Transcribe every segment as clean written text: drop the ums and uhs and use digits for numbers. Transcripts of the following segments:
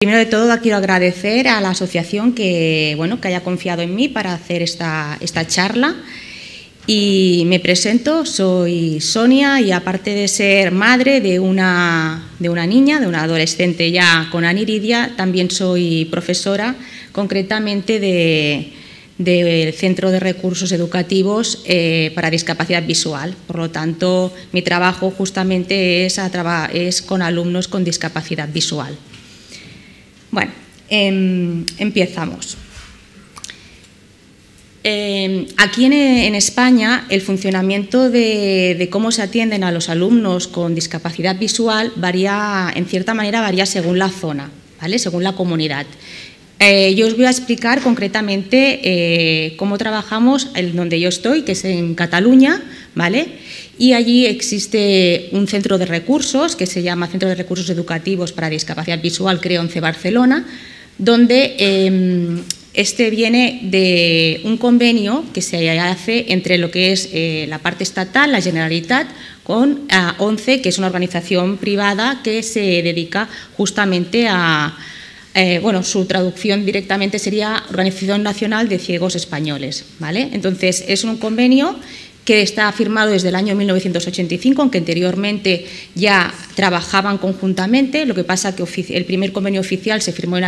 Primero de todo, quiero agradecer a la asociación que haya confiado en mí para hacer esta charla. Y me presento, soy Sonia y aparte de ser madre de una niña, de una adolescente ya con aniridia, también soy profesora, concretamente del Centro de Recursos Educativos para Discapacidad Visual. Por lo tanto, mi trabajo justamente es con alumnos con discapacidad visual. Bueno, empezamos. Aquí en España el funcionamiento de cómo se atienden a los alumnos con discapacidad visual varía, en cierta manera, varía según la zona, ¿vale? Según la comunidad. Yo os voy a explicar concretamente cómo trabajamos en donde yo estoy, que es en Cataluña, ¿vale? Y allí existe un centro de recursos que se llama Centro de Recursos Educativos para Discapacidad Visual, CREONCE Barcelona, donde este viene de un convenio que se hace entre lo que es la parte estatal, la Generalitat, con ONCE, que es una organización privada que se dedica justamente a, su traducción directamente sería Organización Nacional de Ciegos Españoles, ¿vale? Entonces, es un convenio que está firmado desde el año 1985, aunque anteriormente ya trabajaban conjuntamente. Lo que pasa que el primer convenio oficial se firmó en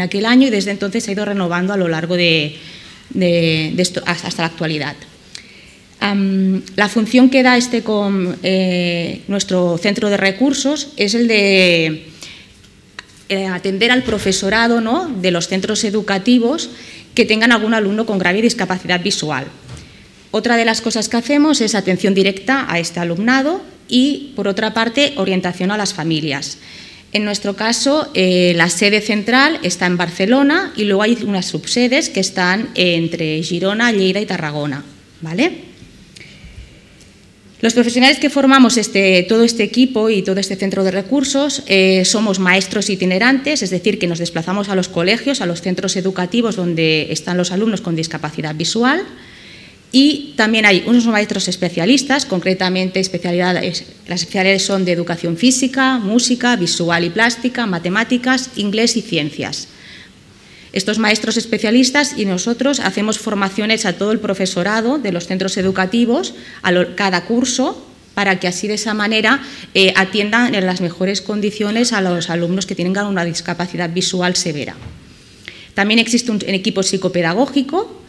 aquel año y desde entonces se ha ido renovando a lo largo de esto hasta la actualidad. La función que da nuestro centro de recursos es el de atender al profesorado, ¿no?, de los centros educativos que tengan algún alumno con grave discapacidad visual. Otra de las cosas que hacemos es atención directa a este alumnado y, por otra parte, orientación a las familias. En nuestro caso, la sede central está en Barcelona y luego hay unas subsedes que están entre Girona, Lleida y Tarragona, ¿vale? Los profesionales que formamos todo este equipo y todo este centro de recursos somos maestros itinerantes, es decir, que nos desplazamos a los colegios, a los centros educativos donde están los alumnos con discapacidad visual. Y también hay unos maestros especialistas, concretamente las especialidades son de educación física, música, visual y plástica, matemáticas, inglés y ciencias. Estos maestros especialistas y nosotros hacemos formaciones a todo el profesorado de los centros educativos, cada curso, para que así de esa manera atiendan en las mejores condiciones a los alumnos que tengan una discapacidad visual severa. También existe un equipo psicopedagógico,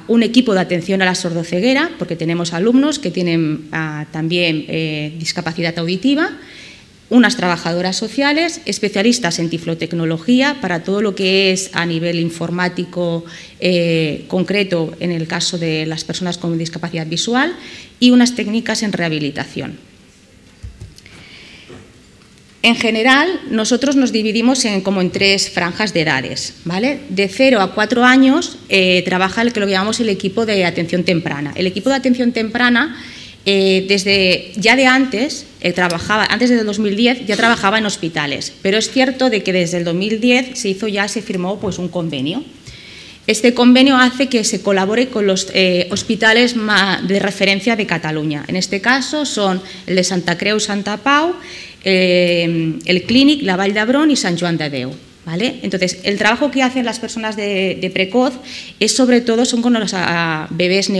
un equipo de atención a la sordoceguera, porque tenemos alumnos que tienen también discapacidad auditiva, unas trabajadoras sociales, especialistas en tiflotecnología para todo lo que es a nivel informático concreto en el caso de las personas con discapacidad visual y unas técnicas en rehabilitación. En general, nosotros nos dividimos como en tres franjas de edades, ¿vale? De 0 a 4 años trabaja lo que llamamos el equipo de atención temprana. El equipo de atención temprana, antes de 2010, ya trabajaba en hospitales, pero es cierto de que desde el 2010 se firmó pues, un convenio. Este convenio hace que se colabore con los hospitales de referencia de Cataluña. En este caso son el de Santa Creu, Santa Pau, el Clínic, la Vall d'Hebron y Sant Joan de Déu, ¿vale? Entonces, el trabajo que hacen las personas de precoz son con los bebés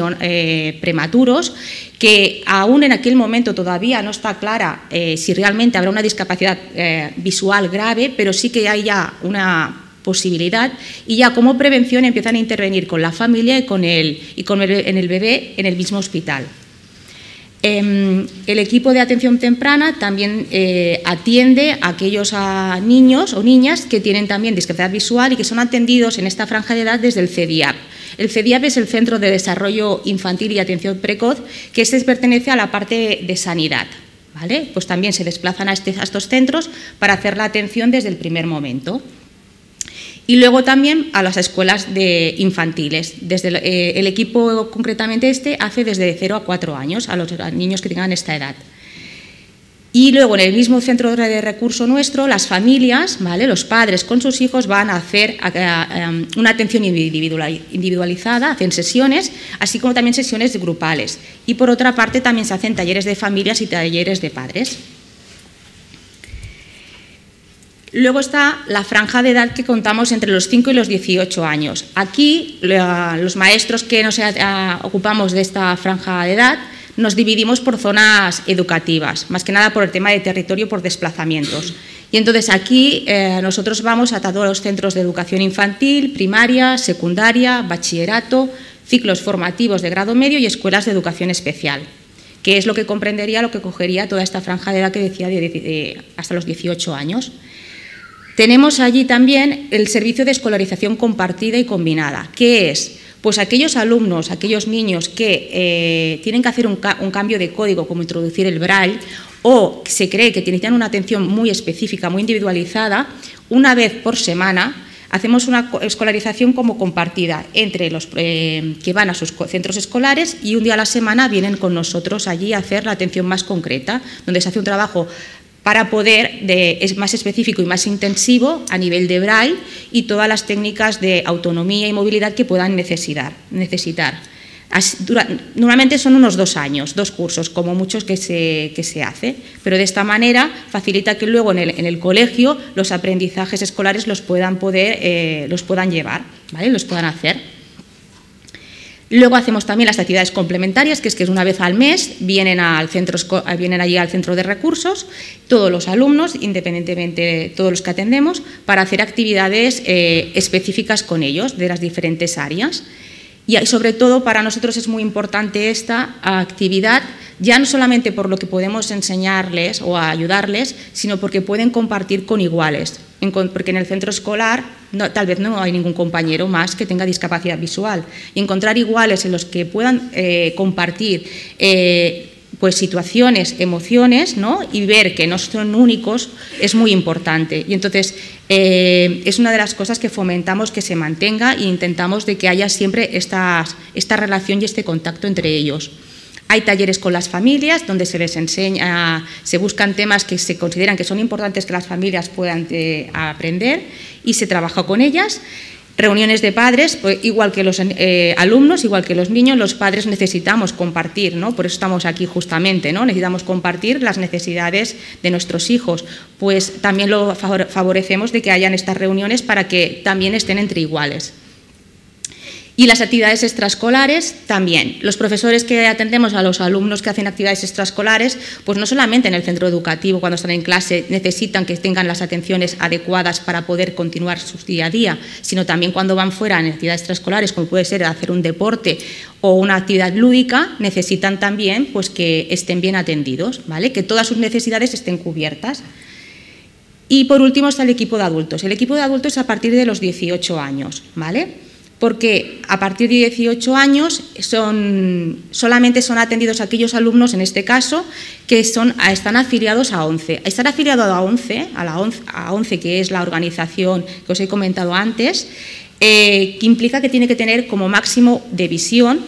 prematuros, que aún en aquel momento todavía no está clara si realmente habrá una discapacidad visual grave, pero sí que hay ya una posibilidad y ya como prevención empiezan a intervenir con la familia y con el bebé en el mismo hospital. El equipo de atención temprana también atiende a aquellos niños o niñas que tienen también discapacidad visual y que son atendidos en esta franja de edad desde el CEDIAP. El CEDIAP es el Centro de Desarrollo Infantil y Atención Precoz, que pertenece a la parte de sanidad, ¿vale? Pues también se desplazan a estos centros para hacer la atención desde el primer momento. Y luego también a las escuelas infantiles. El equipo concretamente hace desde 0 a 4 años a los niños que tengan esta edad. Y luego en el mismo centro de recurso nuestro, las familias, ¿vale?, los padres con sus hijos van a hacer una atención individualizada, hacen sesiones, así como también sesiones grupales. Y por otra parte también se hacen talleres de familias y talleres de padres. Luego está la franja de edad que contamos entre los 5 y los 18 años. Aquí, los maestros que nos ocupamos de esta franja de edad nos dividimos por zonas educativas, más que nada por el tema de territorio, por desplazamientos. Y entonces aquí nosotros vamos a todos los centros de educación infantil, primaria, secundaria, bachillerato, ciclos formativos de grado medio y escuelas de educación especial, que es lo que comprendería, lo que cogería toda esta franja de edad que decía hasta los 18 años. Tenemos allí también el servicio de escolarización compartida y combinada. ¿Qué es? Pues aquellos alumnos, aquellos niños que tienen que hacer un cambio de código, como introducir el braille, o se cree que necesitan una atención muy específica, muy individualizada, una vez por semana hacemos una escolarización como compartida entre los que van a sus centros escolares, y un día a la semana vienen con nosotros allí a hacer la atención más concreta, donde se hace un trabajo para poder, es más específico y más intensivo a nivel de braille y todas las técnicas de autonomía y movilidad que puedan necesitar. Normalmente son unos 2 años, 2 cursos, como muchos que se hace, pero de esta manera facilita que luego en el colegio los aprendizajes escolares los puedan llevar, ¿vale? Los puedan hacer. Luego hacemos también las actividades complementarias, que es una vez al mes vienen allí al centro de recursos todos los alumnos, independientemente de todos los que atendemos, para hacer actividades específicas con ellos de las diferentes áreas. Y sobre todo para nosotros es muy importante esta actividad, ya no solamente por lo que podemos enseñarles o ayudarles, sino porque pueden compartir con iguales, porque en el centro escolar tal vez no hay ningún compañero más que tenga discapacidad visual, y encontrar iguales en los que puedan compartir pues situaciones, emociones, ¿no? Y ver que no son únicos es muy importante. Y entonces es una de las cosas que fomentamos que se mantenga e intentamos de que haya siempre esta relación y este contacto entre ellos. Hay talleres con las familias donde se les enseña, se buscan temas que se consideran que son importantes que las familias puedan aprender y se trabaja con ellas. Reuniones de padres, pues, igual que los alumnos, igual que los niños, los padres necesitamos compartir, ¿no? Por eso estamos aquí justamente, ¿no? Necesitamos compartir las necesidades de nuestros hijos, pues también lo favorecemos de que hayan estas reuniones para que también estén entre iguales. Y las actividades extraescolares también. Los profesores que atendemos a los alumnos que hacen actividades extraescolares, pues no solamente en el centro educativo, cuando están en clase, necesitan que tengan las atenciones adecuadas para poder continuar su día a día, sino también cuando van fuera en actividades extraescolares, como puede ser hacer un deporte o una actividad lúdica, necesitan también pues, que estén bien atendidos, ¿vale? Que todas sus necesidades estén cubiertas. Y por último está el equipo de adultos. El equipo de adultos es a partir de los 18 años, ¿vale? Porque a partir de 18 años solamente son atendidos aquellos alumnos, en este caso, que están afiliados a ONCE. Estar afiliado a ONCE, que es la organización que os he comentado antes, que implica que tiene que tener como máximo de visión,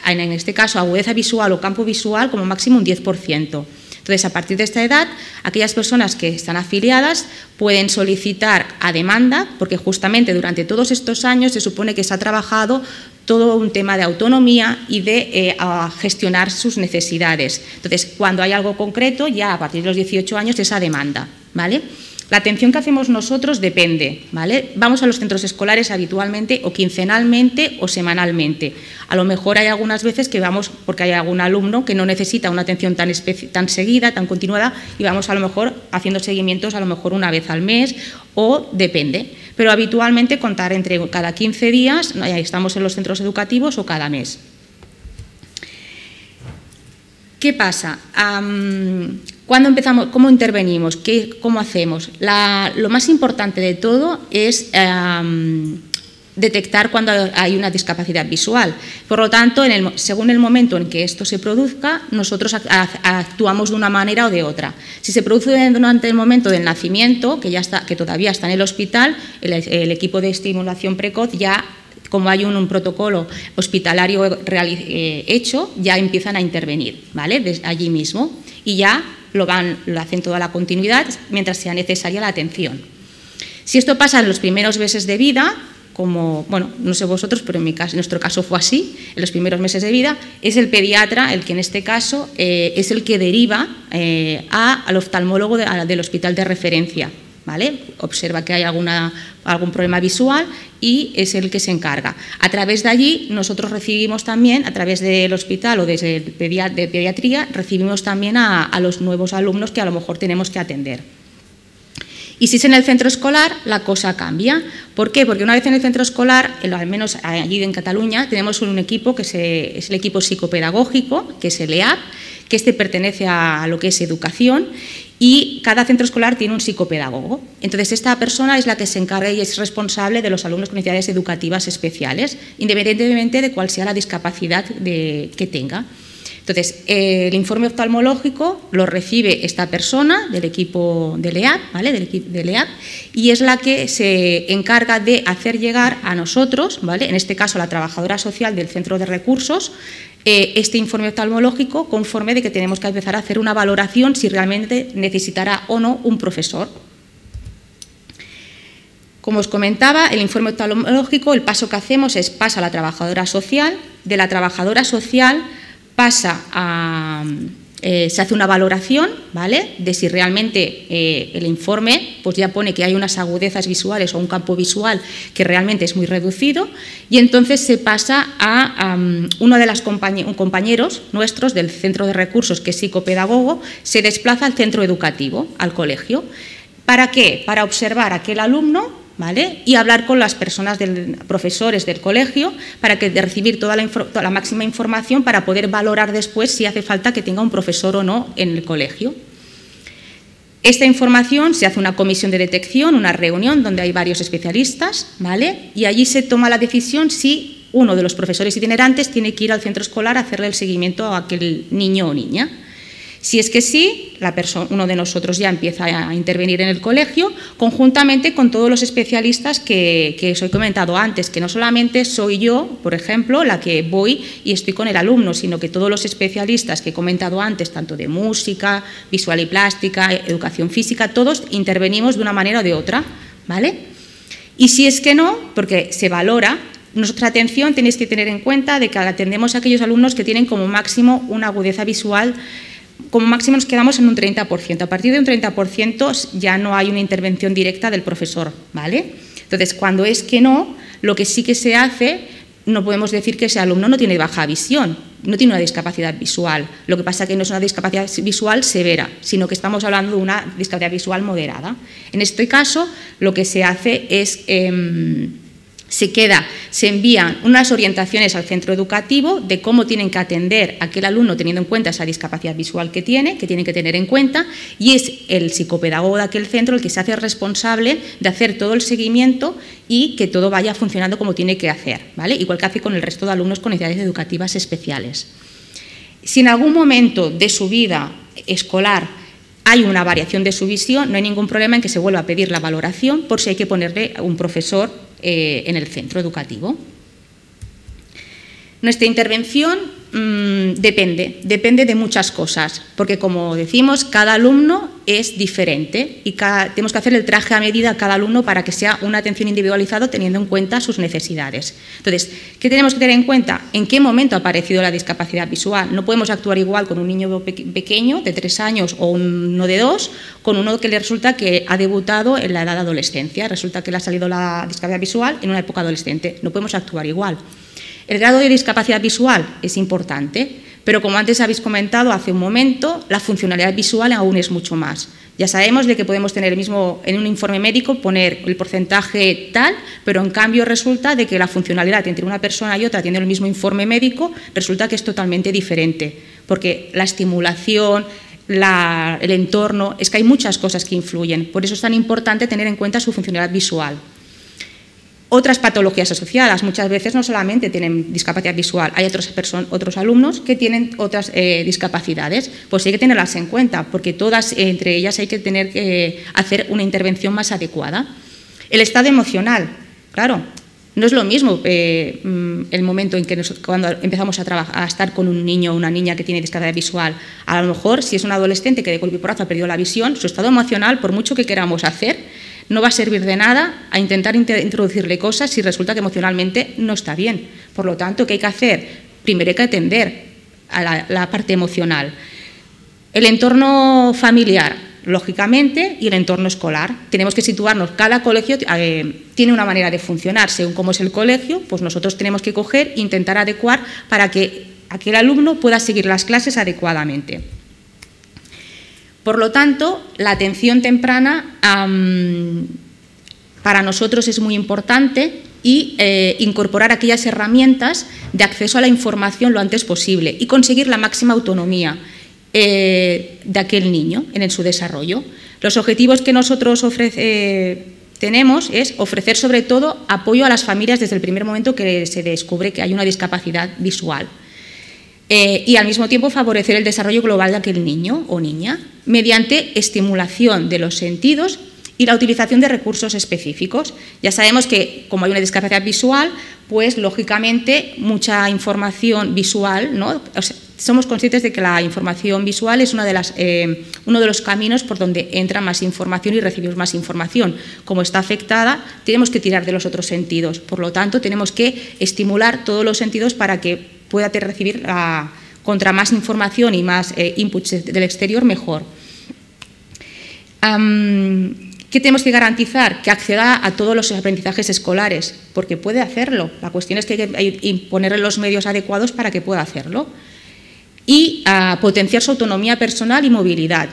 en este caso agudeza visual o campo visual, como máximo un 10%. Entonces, a partir de esta edad, aquellas personas que están afiliadas pueden solicitar a demanda, porque justamente durante todos estos años se supone que se ha trabajado todo un tema de autonomía y de gestionar sus necesidades. Entonces, cuando hay algo concreto, ya a partir de los 18 años, esa demanda, ¿vale? La atención que hacemos nosotros depende, ¿vale? Vamos a los centros escolares habitualmente o quincenalmente o semanalmente. A lo mejor hay algunas veces que vamos porque hay algún alumno que no necesita una atención tan seguida, tan continuada, y vamos a lo mejor haciendo seguimientos a lo mejor una vez al mes o depende. Pero habitualmente contar entre cada 15 días, estamos en los centros educativos, o cada mes. ¿Qué pasa? ¿Cuándo empezamos? ¿Cómo intervenimos? ¿Cómo hacemos? Lo más importante de todo es detectar cuando hay una discapacidad visual. Por lo tanto, según el momento en que esto se produzca, nosotros actuamos de una manera o de otra. Si se produce durante el momento del nacimiento, que todavía está en el hospital, el equipo de estimulación precoz ya, como hay un protocolo hospitalario hecho, ya empiezan a intervenir, ¿vale? Desde allí mismo, y ya lo hacen toda la continuidad mientras sea necesaria la atención. Si esto pasa en los primeros meses de vida, como, bueno, no sé vosotros, pero en nuestro caso fue así, en los primeros meses de vida, es el pediatra el que en este caso es el que deriva al oftalmólogo del hospital de referencia, ¿vale? Observa que hay algún problema visual y es el que se encarga. A través de allí nosotros recibimos también, a través del hospital o desde el de pediatría, recibimos también a los nuevos alumnos que a lo mejor tenemos que atender. Y si es en el centro escolar, la cosa cambia. ¿Por qué? Porque una vez en el centro escolar, al menos allí en Cataluña, tenemos un equipo que es el equipo psicopedagógico, que es el EAP, que pertenece a lo que es educación, y cada centro escolar tiene un psicopedagogo. Entonces, esta persona es la que se encarga y es responsable de los alumnos con necesidades educativas especiales, independientemente de cuál sea la discapacidad que tenga. Entonces, el informe oftalmológico lo recibe esta persona del equipo del EAP, ¿vale? del EAP, y es la que se encarga de hacer llegar a nosotros, ¿vale? En este caso la trabajadora social del centro de recursos, este informe oftalmológico conforme de que tenemos que empezar a hacer una valoración si realmente necesitará o no un profesor. Como os comentaba, el informe oftalmológico, el paso que hacemos es pasa a la trabajadora social, de la trabajadora social pasa a, se hace una valoración, ¿vale?, de si realmente el informe pues ya pone que hay unas agudezas visuales o un campo visual que realmente es muy reducido, y entonces se pasa a uno de los compañeros nuestros del centro de recursos, que es psicopedagogo, se desplaza al centro educativo, al colegio. ¿Para qué? Para observar a aquel alumno, ¿vale?, y hablar con las personas, profesores del colegio, para recibir toda la máxima información para poder valorar después si hace falta que tenga un profesor o no en el colegio. Esta información se hace una comisión de detección, una reunión donde hay varios especialistas, ¿vale?, y allí se toma la decisión si uno de los profesores itinerantes tiene que ir al centro escolar a hacerle el seguimiento a aquel niño o niña. Si es que sí, uno de nosotros ya empieza a intervenir en el colegio, conjuntamente con todos los especialistas que os he comentado antes, que no solamente soy yo, por ejemplo, la que voy y estoy con el alumno, sino que todos los especialistas que he comentado antes, tanto de música, visual y plástica, educación física, todos intervenimos de una manera o de otra, ¿vale? Y si es que no, porque se valora, nuestra atención tenéis que tener en cuenta de que atendemos a aquellos alumnos que tienen como máximo una agudeza visual. Como máximo nos quedamos en un 30%. A partir de un 30% ya no hay una intervención directa del profesor, ¿vale? Entonces, cuando es que no, lo que sí que se hace, no podemos decir que ese alumno no tiene baja visión, no tiene una discapacidad visual. Lo que pasa es que no es una discapacidad visual severa, sino que estamos hablando de una discapacidad visual moderada. En este caso, lo que se hace es se envían unas orientaciones al centro educativo de cómo tienen que atender a aquel alumno teniendo en cuenta esa discapacidad visual que tienen que tener en cuenta, y es el psicopedagogo de aquel centro el que se hace responsable de hacer todo el seguimiento y que todo vaya funcionando como tiene que hacer, ¿vale?, igual que hace con el resto de alumnos con necesidades educativas especiales. Si en algún momento de su vida escolar hay una variación de su visión, no hay ningún problema en que se vuelva a pedir la valoración por si hay que ponerle un profesor en el centro educativo. Nuestra intervención depende de muchas cosas, porque como decimos, cada alumno es diferente y tenemos que hacer el traje a medida a cada alumno para que sea una atención individualizada teniendo en cuenta sus necesidades. Entonces, ¿qué tenemos que tener en cuenta? ¿En qué momento ha aparecido la discapacidad visual? No podemos actuar igual con un niño pequeño de 3 años o uno de 2, con uno que le resulta que ha debutado en la edad de adolescencia, resulta que le ha salido la discapacidad visual en una época adolescente. No podemos actuar igual. El grado de discapacidad visual es importante, pero como antes habéis comentado hace un momento, la funcionalidad visual aún es mucho más. Ya sabemos de que podemos tener en un informe médico poner el porcentaje tal, pero en cambio resulta de que la funcionalidad entre una persona y otra teniendo el mismo informe médico resulta que es totalmente diferente, porque la estimulación, el entorno, es que hay muchas cosas que influyen. Por eso es tan importante tener en cuenta su funcionalidad visual. Otras patologías asociadas, muchas veces no solamente tienen discapacidad visual, hay otros alumnos que tienen otras discapacidades, pues hay que tenerlas en cuenta, porque todas entre ellas hay que tener que hacer una intervención más adecuada. El estado emocional, claro, no es lo mismo el momento en que cuando empezamos a estar con un niño o una niña que tiene discapacidad visual. A lo mejor, si es un adolescente que de golpe y porrazo ha perdido la visión, su estado emocional, por mucho que queramos hacer, no va a servir de nada a intentar introducirle cosas si resulta que emocionalmente no está bien. Por lo tanto, ¿qué hay que hacer? Primero hay que atender a la parte emocional. El entorno familiar. lógicamente, y el entorno escolar. Tenemos que situarnos, cada colegio tiene una manera de funcionar, según cómo es el colegio, pues nosotros tenemos que coger e intentar adecuar para que aquel alumno pueda seguir las clases adecuadamente. Por lo tanto, la atención temprana para nosotros es muy importante y incorporar aquellas herramientas de acceso a la información lo antes posible y conseguir la máxima autonomía de aquel niño en su desarrollo. Los objetivos que nosotros tenemos es ofrecer sobre todo apoyo a las familias desde el primer momento que se descubre que hay una discapacidad visual y al mismo tiempo favorecer el desarrollo global de aquel niño o niña mediante estimulación de los sentidos y la utilización de recursos específicos. Ya sabemos que como hay una discapacidad visual, pues lógicamente mucha información visual, ¿no? O sea, somos conscientes de que la información visual es uno de los caminos por donde entra más información y recibimos más información. Como está afectada, tenemos que tirar de los otros sentidos. Por lo tanto, tenemos que estimular todos los sentidos para que pueda recibir contra más información y más inputs del exterior, mejor. ¿Qué tenemos que garantizar? Que acceda a todos los aprendizajes escolares, porque puede hacerlo. La cuestión es que hay que ponerle los medios adecuados para que pueda hacerlo. Y potenciar su autonomía personal y movilidad,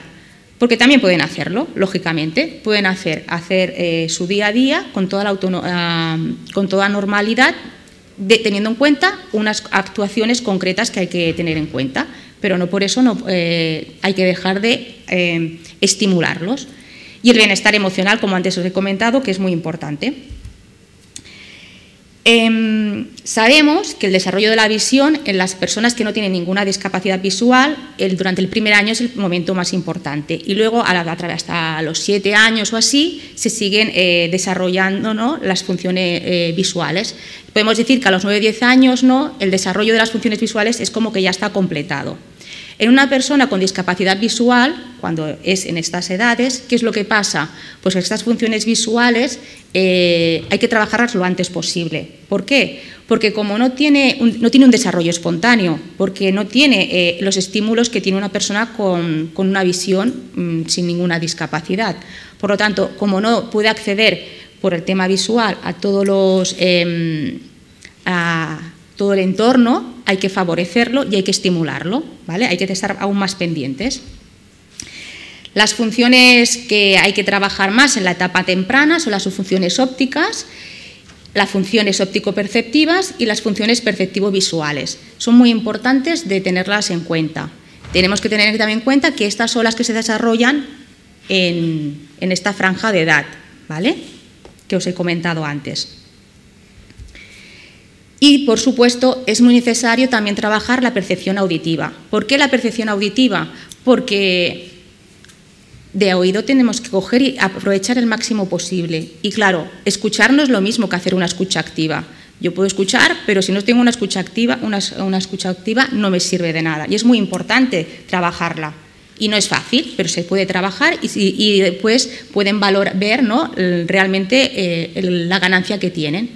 porque también pueden hacerlo, lógicamente. Pueden hacer su día a día con toda normalidad, teniendo en cuenta unas actuaciones concretas que hay que tener en cuenta, pero no por eso hay que dejar de estimularlos. Y el bienestar emocional, como antes os he comentado, que es muy importante. Sabemos que el desarrollo de la visión en las personas que no tienen ninguna discapacidad visual durante el primer año es el momento más importante y luego hasta los 7 años o así se siguen desarrollando, ¿no?, las funciones visuales. Podemos decir que a los 9 o 10 años, ¿no?, el desarrollo de las funciones visuales es como que ya está completado. En una persona con discapacidad visual, cuando es en estas edades, ¿qué es lo que pasa? Pues estas funciones visuales hay que trabajarlas lo antes posible. ¿Por qué? Porque como no tiene un desarrollo espontáneo, porque no tiene los estímulos que tiene una persona con una visión sin ninguna discapacidad. Por lo tanto, como no puede acceder por el tema visual a todos los... todo el entorno, hay que favorecerlo y hay que estimularlo, ¿vale? Hay que estar aún más pendientes. Las funciones que hay que trabajar más en la etapa temprana son las funciones ópticas, las funciones óptico-perceptivas y las funciones perceptivo-visuales. Son muy importantes de tenerlas en cuenta. Tenemos que tener también en cuenta que estas son las que se desarrollan en esta franja de edad, ¿vale?, que os he comentado antes. Y, por supuesto, es muy necesario también trabajar la percepción auditiva. ¿Por qué la percepción auditiva? Porque de oído tenemos que coger y aprovechar el máximo posible. Y, claro, escuchar no es lo mismo que hacer una escucha activa. Yo puedo escuchar, pero si no tengo una escucha activa no me sirve de nada. Y es muy importante trabajarla. Y no es fácil, pero se puede trabajar y después pueden ver, ¿no?, realmente la ganancia que tienen.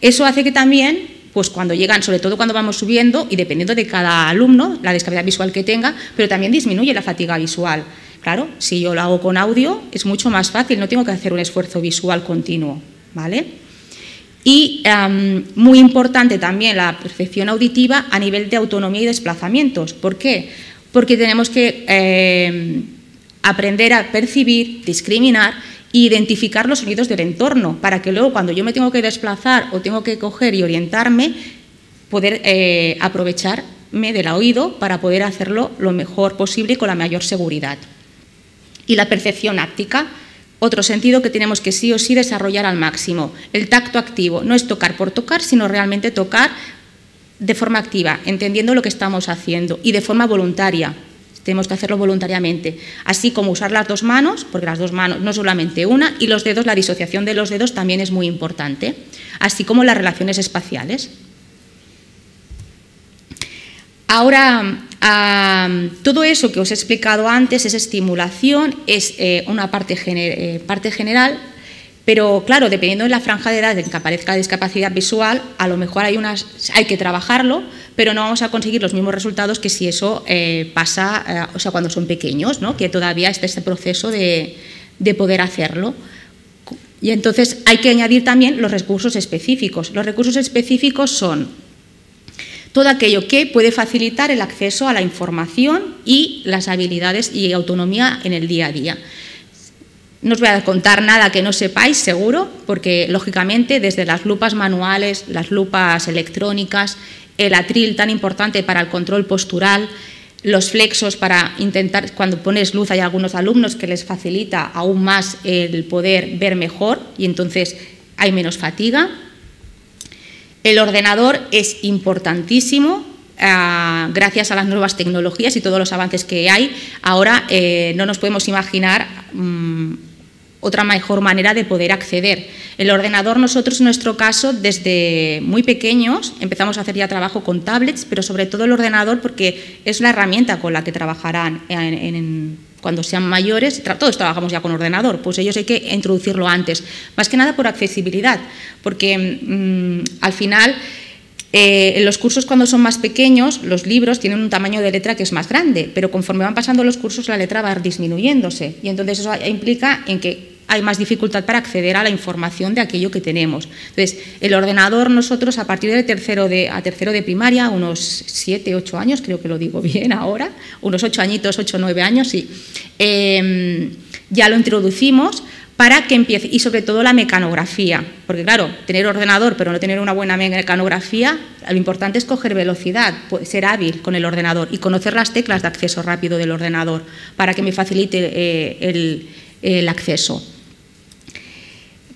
Eso hace que también, pues cuando llegan, sobre todo cuando vamos subiendo, y dependiendo de cada alumno, la discapacidad visual que tenga, pero también disminuye la fatiga visual. Claro, si yo lo hago con audio es mucho más fácil, no tengo que hacer un esfuerzo visual continuo, ¿vale? Y muy importante también la percepción auditiva a nivel de autonomía y desplazamientos. ¿Por qué? Porque tenemos que aprender a percibir, discriminar e identificar los sonidos del entorno, para que luego cuando yo me tengo que desplazar o tengo que coger y orientarme, poder aprovecharme del oído para poder hacerlo lo mejor posible y con la mayor seguridad. Y la percepción áptica, otro sentido que tenemos que sí o sí desarrollar al máximo. El tacto activo no es tocar por tocar, sino realmente tocar de forma activa, entendiendo lo que estamos haciendo y de forma voluntaria. Tenemos que hacerlo voluntariamente, así como usar las dos manos, porque las dos manos no solamente una, y los dedos, la disociación de los dedos también es muy importante, así como las relaciones espaciales. Ahora, todo eso que os he explicado antes es estimulación, es una parte general, Pero claro, dependiendo de la franja de edad en que aparezca discapacidad visual, a lo mejor hay que trabajarlo, pero no vamos a conseguir los mismos resultados que si eso pasa, o sea, cuando son pequeños, ¿no? Que todavía está este proceso de poder hacerlo. Y entonces hay que añadir también los recursos específicos. Los recursos específicos son todo aquello que puede facilitar el acceso a la información y las habilidades y autonomía en el día a día. No os voy a contar nada que no sepáis, seguro, porque lógicamente desde las lupas manuales, las lupas electrónicas, el atril tan importante para el control postural, los flexos para intentar, cuando pones luz hay algunos alumnos que les facilita aún más el poder ver mejor y entonces hay menos fatiga. El ordenador es importantísimo. Gracias a las nuevas tecnologías y todos los avances que hay, ahora no nos podemos imaginar otra mejor manera de poder acceder. El ordenador, nosotros en nuestro caso, desde muy pequeños empezamos a hacer ya trabajo con tablets, pero sobre todo el ordenador porque es la herramienta con la que trabajarán cuando sean mayores. Todos trabajamos ya con ordenador, pues ellos hay que introducirlo antes, más que nada por accesibilidad, porque al final en los cursos cuando son más pequeños, los libros tienen un tamaño de letra que es más grande, pero conforme van pasando los cursos la letra va disminuyéndose y entonces eso implica en que hay más dificultad para acceder a la información de aquello que tenemos. Entonces, el ordenador nosotros a partir de tercero de primaria, unos 7, 8 años, creo que lo digo bien ahora, unos 8 añitos, 8 o 9 años, sí, ya lo introducimos para que empiece, y sobre todo la mecanografía, porque claro, tener ordenador pero no tener una buena mecanografía, lo importante es coger velocidad, ser hábil con el ordenador y conocer las teclas de acceso rápido del ordenador para que me facilite el acceso.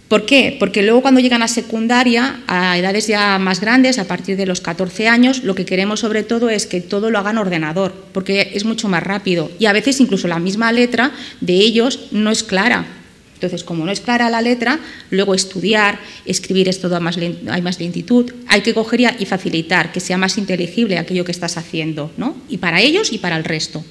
¿Por qué? Porque luego cuando llegan a secundaria, a edades ya más grandes, a partir de los 14 años, lo que queremos sobre todo es que todo lo hagan ordenador, porque es mucho más rápido y a veces incluso la misma letra de ellos no es clara. Entonces, como no es clara la letra, luego estudiar, escribir es todo hay más lentitud, hay que coger y facilitar, que sea más inteligible aquello que estás haciendo, ¿no? Y para ellos y para el resto.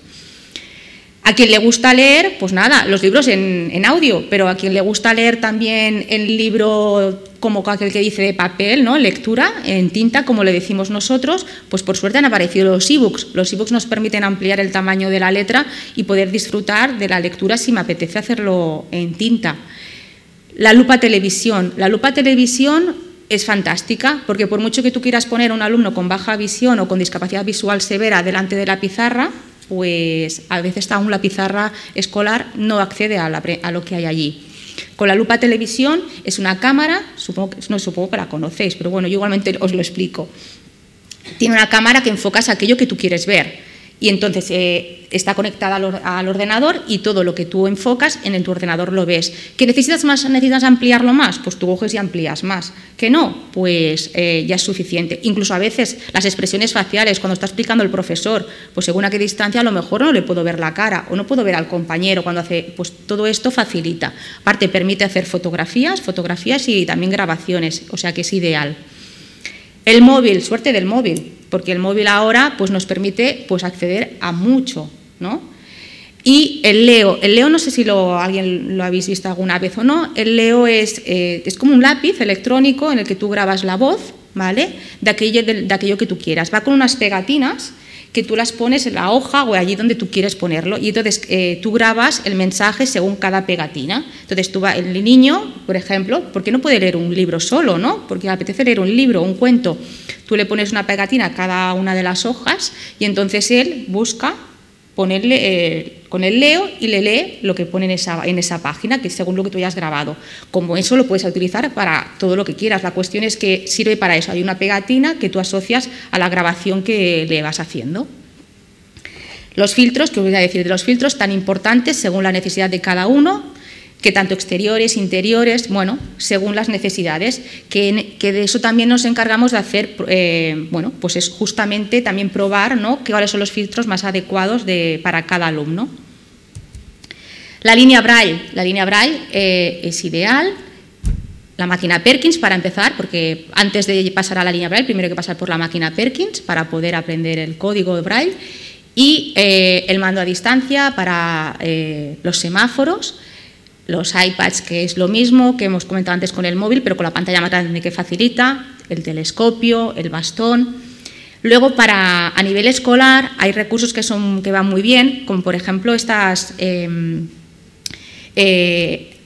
A quien le gusta leer, pues nada, los libros en audio, pero a quien le gusta leer también el libro como aquel que dice de papel, ¿no? Lectura, en tinta, como le decimos nosotros, pues por suerte han aparecido los e-books. Los e-books nos permiten ampliar el tamaño de la letra y poder disfrutar de la lectura si me apetece hacerlo en tinta. La lupa televisión. La lupa televisión es fantástica, porque por mucho que tú quieras poner a un alumno con baja visión o con discapacidad visual severa delante de la pizarra, pues a veces aún la pizarra escolar no accede a lo que hay allí. Con la lupa televisión es una cámara, supongo que la conocéis, pero bueno, yo igualmente os lo explico. Tiene una cámara que enfocas aquello que tú quieres ver y entonces está conectada al ordenador y todo lo que tú enfocas en tu ordenador lo ves. ¿Que necesitas ampliarlo más? Pues tú coges y amplías más. ¿Que no? Pues ya es suficiente. Incluso a veces las expresiones faciales, cuando está explicando el profesor, pues según a qué distancia a lo mejor no le puedo ver la cara o no puedo ver al compañero cuando hace, pues todo esto facilita. Aparte permite hacer fotografías y también grabaciones, o sea que es ideal. El móvil, suerte del móvil, porque el móvil ahora pues, nos permite pues, acceder a mucho, ¿no? Y el Leo no sé si alguien lo habéis visto alguna vez o no, el Leo es como un lápiz electrónico en el que tú grabas la voz, ¿vale? De aquello que tú quieras. Va con unas pegatinas que tú las pones en la hoja o allí donde tú quieres ponerlo y entonces tú grabas el mensaje según cada pegatina. Entonces el niño, por ejemplo, ¿por qué no puede leer un libro solo, no? Porque le apetece leer un libro, un cuento. Tú le pones una pegatina a cada una de las hojas y entonces él busca ponerle con el Leo y le lee lo que pone en esa página, que es según lo que tú hayas grabado. Como eso lo puedes utilizar para todo lo que quieras. La cuestión es que sirve para eso. Hay una pegatina que tú asocias a la grabación que le vas haciendo. Los filtros, que os voy a decir de los filtros, tan importantes según la necesidad de cada uno, que tanto exteriores, interiores, bueno, según las necesidades, que de eso también nos encargamos de hacer, bueno, pues es justamente también probar, ¿no?, cuáles son los filtros más adecuados para cada alumno. La línea Braille es ideal. La máquina Perkins para empezar, porque antes de pasar a la línea Braille, primero hay que pasar por la máquina Perkins para poder aprender el código de Braille y el mando a distancia para los semáforos. los iPads, que es lo mismo que hemos comentado antes con el móvil, pero con la pantalla más grande que facilita, el telescopio, el bastón. Luego, a nivel escolar, hay recursos que van muy bien, como por ejemplo estas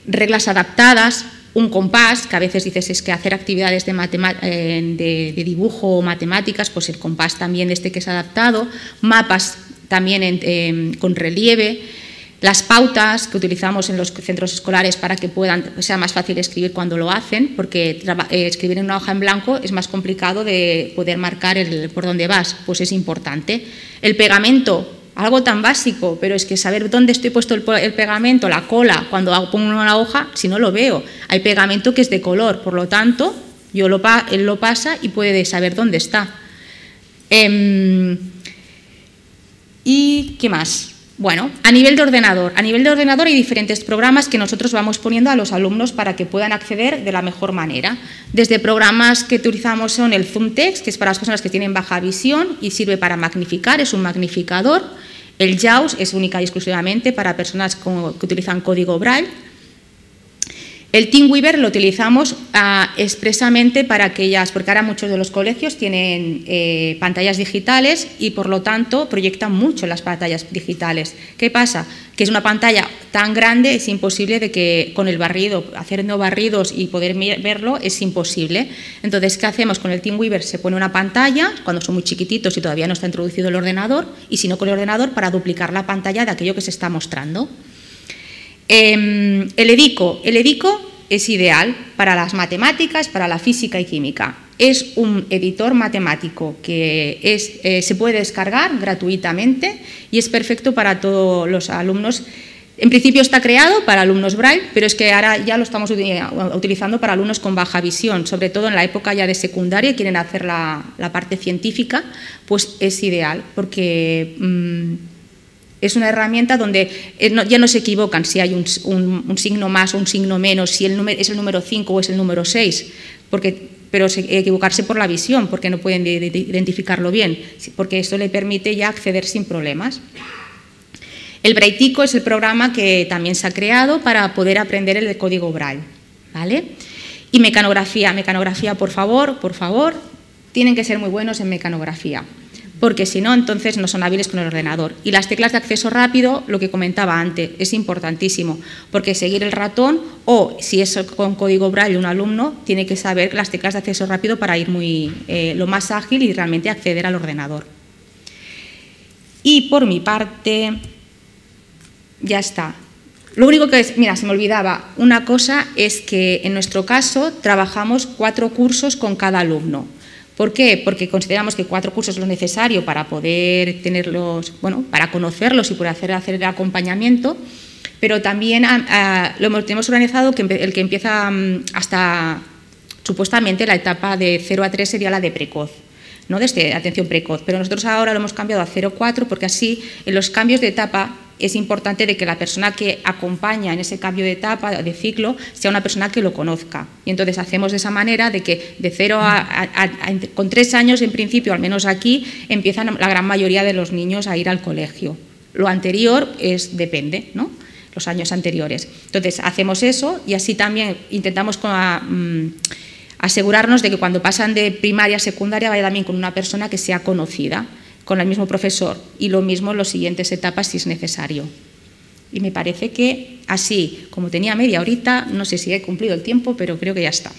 reglas adaptadas, un compás, que a veces dices es que hacer actividades de dibujo o matemáticas, pues el compás también que es adaptado, mapas también con relieve, las pautas que utilizamos en los centros escolares para que sea más fácil escribir cuando lo hacen, porque escribir en una hoja en blanco es más complicado de poder marcar por dónde vas, pues es importante. El pegamento, algo tan básico, pero es que saber dónde estoy puesto el pegamento, la cola, cuando pongo una hoja, si no lo veo. Hay pegamento que es de color, por lo tanto, él lo pasa y puede saber dónde está. ¿Y qué más? Bueno, a nivel de ordenador hay diferentes programas que nosotros vamos poniendo a los alumnos para que puedan acceder de la mejor manera. Desde programas que utilizamos son el ZoomText, que es para las personas que tienen baja visión y sirve para magnificar, es un magnificador. El JAWS es única y exclusivamente para personas que utilizan código Braille. El TeamWeaver lo utilizamos expresamente para aquellas, porque ahora muchos de los colegios tienen pantallas digitales y por lo tanto proyectan mucho las pantallas digitales. ¿Qué pasa? Que es una pantalla tan grande, es imposible de que con el barrido, haciendo barridos y poder verlo, es imposible. Entonces, ¿qué hacemos? Con el TeamWeaver se pone una pantalla, cuando son muy chiquititos y todavía no está introducido el ordenador, y si no con el ordenador para duplicar la pantalla de aquello que se está mostrando. El EDICO es ideal para las matemáticas, para la física y química. Es un editor matemático que se puede descargar gratuitamente y es perfecto para todos los alumnos. En principio está creado para alumnos Braille, pero es que ahora ya lo estamos utilizando para alumnos con baja visión, sobre todo en la época ya de secundaria, quieren hacer la parte científica, pues es ideal porque es una herramienta donde ya no se equivocan si hay un signo más o un signo menos, si es el número 5 o es el número 6, pero equivocarse por la visión, porque no pueden identificarlo bien, porque esto le permite ya acceder sin problemas. El Brailletico es el programa que también se ha creado para poder aprender el código Braille, ¿vale? Y mecanografía, por favor, tienen que ser muy buenos en mecanografía, porque si no, entonces no son hábiles con el ordenador. Y las teclas de acceso rápido, lo que comentaba antes, es importantísimo, porque seguir el ratón o, si es con código Braille un alumno, tiene que saber las teclas de acceso rápido para ir lo más ágil y realmente acceder al ordenador. Y por mi parte, ya está. Lo único que mira, se me olvidaba, una cosa es que en nuestro caso trabajamos 4 cursos con cada alumno. ¿Por qué? Porque consideramos que 4 cursos es lo necesario para poder tenerlos, bueno, para conocerlos y poder hacer el acompañamiento, pero también tenemos organizado que el que empieza hasta, supuestamente, la etapa de 0 a 3 sería la de precoz, ¿no? Desde atención precoz, pero nosotros ahora lo hemos cambiado a 0-4 porque así en los cambios de etapa es importante de que la persona que acompaña en ese cambio de etapa, de ciclo, sea una persona que lo conozca. Y entonces hacemos de esa manera de que de 0 con 3 años, en principio, al menos aquí, empiezan la gran mayoría de los niños a ir al colegio. Lo anterior depende, ¿no? Los años anteriores. Entonces hacemos eso y así también intentamos asegurarnos de que cuando pasan de primaria a secundaria vaya también con una persona que sea conocida, con el mismo profesor, y lo mismo en las siguientes etapas si es necesario. Y me parece que así, como tenía media horita, no sé si he cumplido el tiempo, pero creo que ya está.